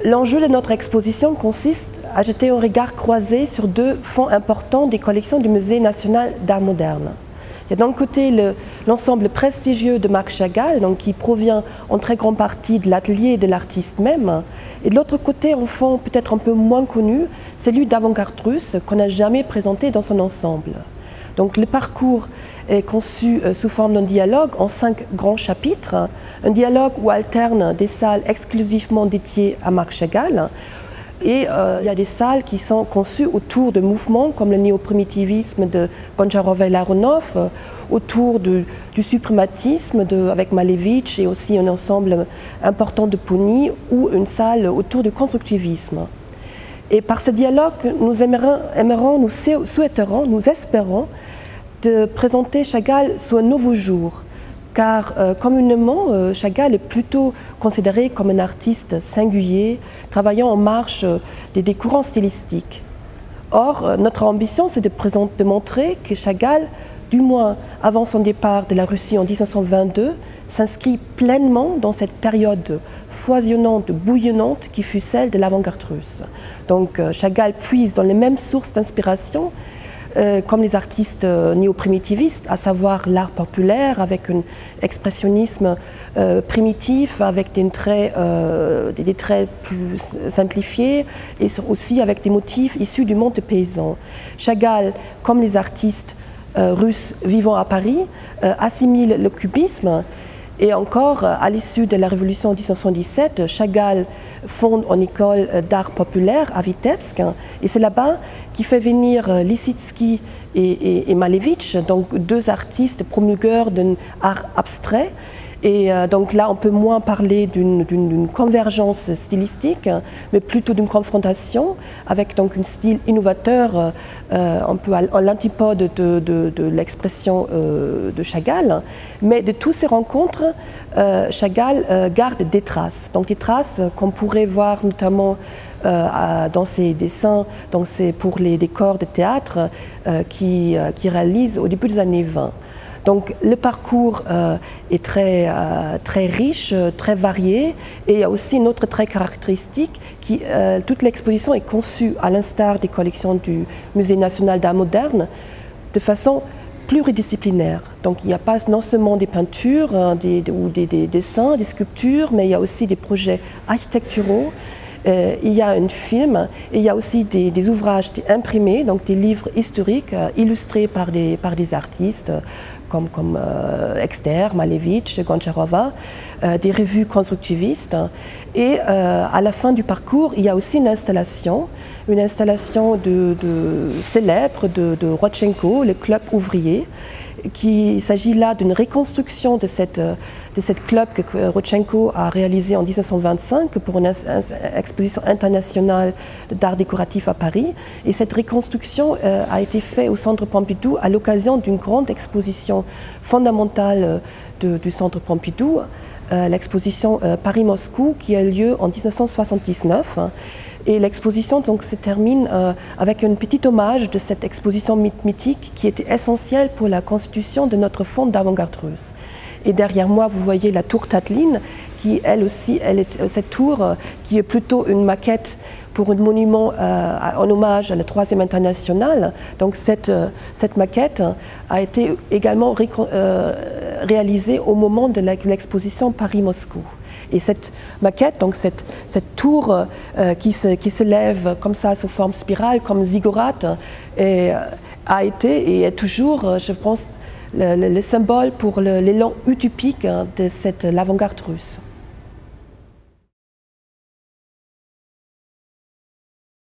L'enjeu de notre exposition consiste à jeter un regard croisé sur deux fonds importants des collections du Musée national d'art moderne. Il y a d'un côté l'ensemble prestigieux de Marc Chagall, donc, qui provient en très grande partie de l'atelier de l'artiste même, et de l'autre côté, un fond peut-être un peu moins connu, celui d'avant-garde russe, qu'on n'a jamais présenté dans son ensemble. Donc le parcours est conçu sous forme d'un dialogue en 5 grands chapitres, un dialogue où alternent des salles exclusivement dédiées à Marc Chagall, et il y a des salles qui sont conçues autour de mouvements comme le néo-primitivisme de Goncharova et Laronov, autour du suprématisme avec Malevich et aussi un ensemble important de Pony, ou une salle autour du constructivisme. Et par ce dialogue, nous souhaiterons, nous espérons de présenter Chagall sous un nouveau jour. Car communément, Chagall est plutôt considéré comme un artiste singulier, travaillant en marge des courants stylistiques. Or, notre ambition, c'est de montrer que Chagall, du moins avant son départ de la Russie en 1922, s'inscrit pleinement dans cette période foisonnante, bouillonnante qui fut celle de l'avant-garde russe. Donc Chagall puise dans les mêmes sources d'inspiration comme les artistes néo-primitivistes, à savoir l'art populaire avec un expressionnisme primitif, avec des traits plus simplifiés et aussi avec des motifs issus du monde paysan. Chagall, comme les artistes russes vivant à Paris, assimile le cubisme. Et encore, à l'issue de la Révolution en 1917, Chagall fonde une école d'art populaire à Vitebsk, et c'est là-bas qu'il fait venir Lissitsky et Malevich, donc deux artistes promulgueurs d'un art abstrait. Et donc là, on peut moins parler d'une convergence stylistique, mais plutôt d'une confrontation avec donc un style innovateur, un peu à l'antipode de l'expression de Chagall. Mais de toutes ces rencontres, Chagall garde des traces. Donc des traces qu'on pourrait voir notamment dans ses dessins, pour les décors de théâtre qu'il réalise au début des années 20. Donc le parcours est très riche, très varié, et il y a aussi une autre trait caractéristique, toute l'exposition est conçue à l'instar des collections du Musée national d'art moderne de façon pluridisciplinaire. Donc il n'y a pas non seulement des peintures ou des dessins, des sculptures, mais il y a aussi des projets architecturaux. Il y a un film et il y a aussi des ouvrages imprimés, donc des livres historiques illustrés par des artistes comme Exter, Malevich, Goncharova, des revues constructivistes. Et à la fin du parcours, il y a aussi une installation célèbre de Rodchenko, le club ouvrier. Il s'agit là d'une reconstruction de cette club que Rodchenko a réalisé en 1925 pour une exposition internationale d'art décoratif à Paris. Et cette reconstruction a été faite au Centre Pompidou à l'occasion d'une grande exposition fondamentale du Centre Pompidou, l'exposition Paris-Moscou, qui a lieu en 1979. Et l'exposition se termine avec un petit hommage de cette exposition mythique qui était essentielle pour la constitution de notre fonds d'avant-garde russe. Et derrière moi, vous voyez la tour Tatlin, qui elle aussi, cette tour qui est plutôt une maquette pour un monument en hommage à la Troisième Internationale. Donc cette maquette a été également réalisée au moment de l'exposition Paris-Moscou. Et cette maquette, donc cette tour qui se lève comme ça sous forme spirale, comme ziggourate, a été et est toujours, je pense, le symbole pour l'élan utopique de l'avant-garde russe.